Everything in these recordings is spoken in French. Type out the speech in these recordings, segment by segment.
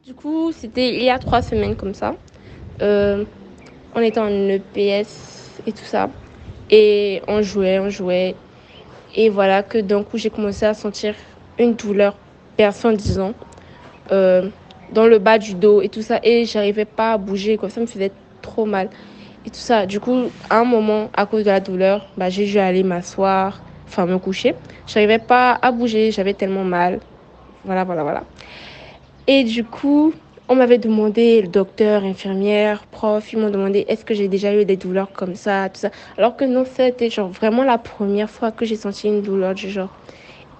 Du coup, c'était il y a 3 semaines comme ça. Euh, on était en EPS et tout ça. Et on jouait. Et voilà que d'un coup, j'ai commencé à sentir une douleur perçante, disons, euh, dans le bas du dos et tout ça. Et j'arrivais pas à bouger, quoi. Ça me faisait trop mal. Et tout ça. Du coup, à un moment, à cause de la douleur, bah, j'ai dû aller m'asseoir, enfin me coucher. J'arrivais pas à bouger, j'avais tellement mal. Voilà, voilà, voilà. Et du coup, on m'avait demandé, le docteur, infirmière, prof, ils m'ont demandé est-ce que j'ai déjà eu des douleurs comme ça, tout ça. Alors que non, c'était genre vraiment la première fois que j'ai senti une douleur du genre.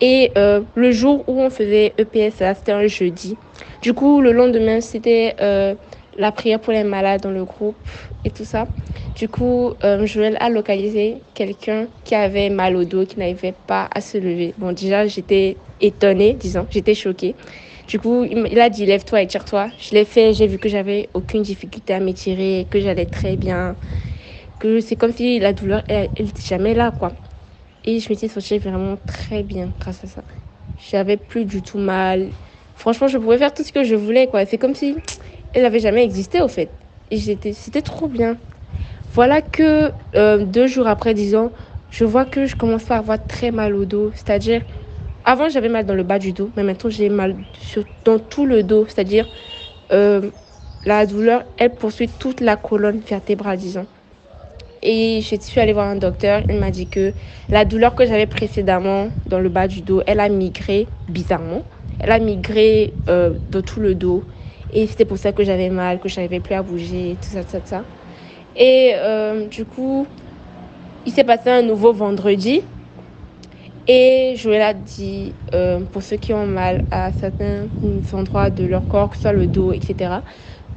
Et le jour où on faisait EPS, là, c'était un jeudi. Du coup, le lendemain, c'était la prière pour les malades dans le groupe et tout ça. Du coup, Joël a localisé quelqu'un qui avait mal au dos, qui n'arrivait pas à se lever. Bon, déjà, j'étais étonnée, disons, j'étais choquée. Du coup, il a dit lève-toi et tire-toi. Je l'ai fait, j'ai vu que j'avais aucune difficulté à m'étirer, que j'allais très bien, que c'est comme si la douleur, elle était jamais là, quoi. Et je m'étais sentie vraiment très bien grâce à ça. J'avais plus du tout mal. Franchement, je pouvais faire tout ce que je voulais, quoi. C'est comme si elle n'avait jamais existé, au fait. Et c'était trop bien. Voilà que 2 jours après, disons, je vois que je commence à avoir très mal au dos. C'est-à-dire, avant, j'avais mal dans le bas du dos, mais maintenant, j'ai mal dans tout le dos. C'est-à-dire, euh, la douleur, elle poursuit toute la colonne vertébrale, disons. Et je suis allée voir un docteur. Il m'a dit que la douleur que j'avais précédemment dans le bas du dos, elle a migré bizarrement. Elle a migré dans tout le dos. Et c'était pour ça que j'avais mal, que je n'arrivais plus à bouger, tout ça, tout ça, tout ça. Et du coup, il s'est passé un nouveau vendredi. Et je lui ai dit, pour ceux qui ont mal à certains endroits de leur corps, que ce soit le dos, etc.,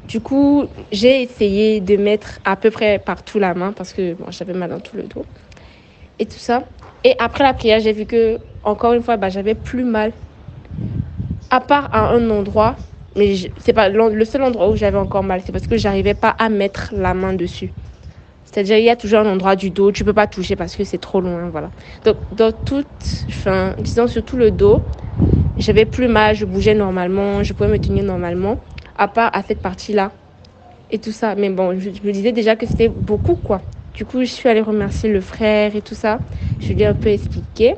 du coup, j'ai essayé de mettre à peu près partout la main parce que bon, j'avais mal dans tout le dos et tout ça. Et après la prière, j'ai vu que, encore une fois, bah, j'avais plus mal, à part à un endroit, mais c'est pas le seul endroit où j'avais encore mal, c'est parce que j'arrivais pas à mettre la main dessus. C'est-à-dire, il y a toujours un endroit du dos, tu peux pas toucher parce que c'est trop loin, voilà. Donc, dans toute, enfin, disons sur tout le dos, j'avais plus mal, je bougeais normalement, je pouvais me tenir normalement, à part à cette partie-là et tout ça. Mais bon, je me disais déjà que c'était beaucoup, quoi. Du coup, je suis allée remercier le frère et tout ça. Je lui ai un peu expliqué.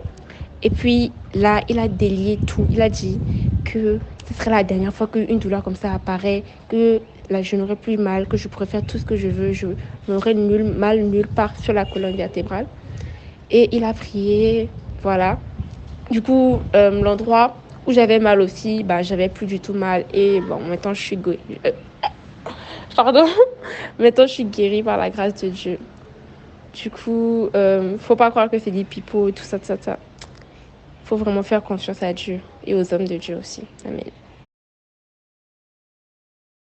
Et puis là, il a délié tout. Il a dit que ce serait la dernière fois qu'une douleur comme ça apparaît, que là, je n'aurai plus mal, que je pourrais faire tout ce que je veux. Je n'aurai mal nulle part sur la colonne vertébrale. Et il a prié, voilà. Du coup, l'endroit où j'avais mal aussi, bah, j'avais plus du tout mal. Et bon, maintenant, je suis pardon. Maintenant, je suis guérie par la grâce de Dieu. Du coup, faut pas croire que c'est des pipeaux, tout ça, tout ça, tout ça. Faut vraiment faire confiance à Dieu et aux hommes de Dieu aussi. Amen.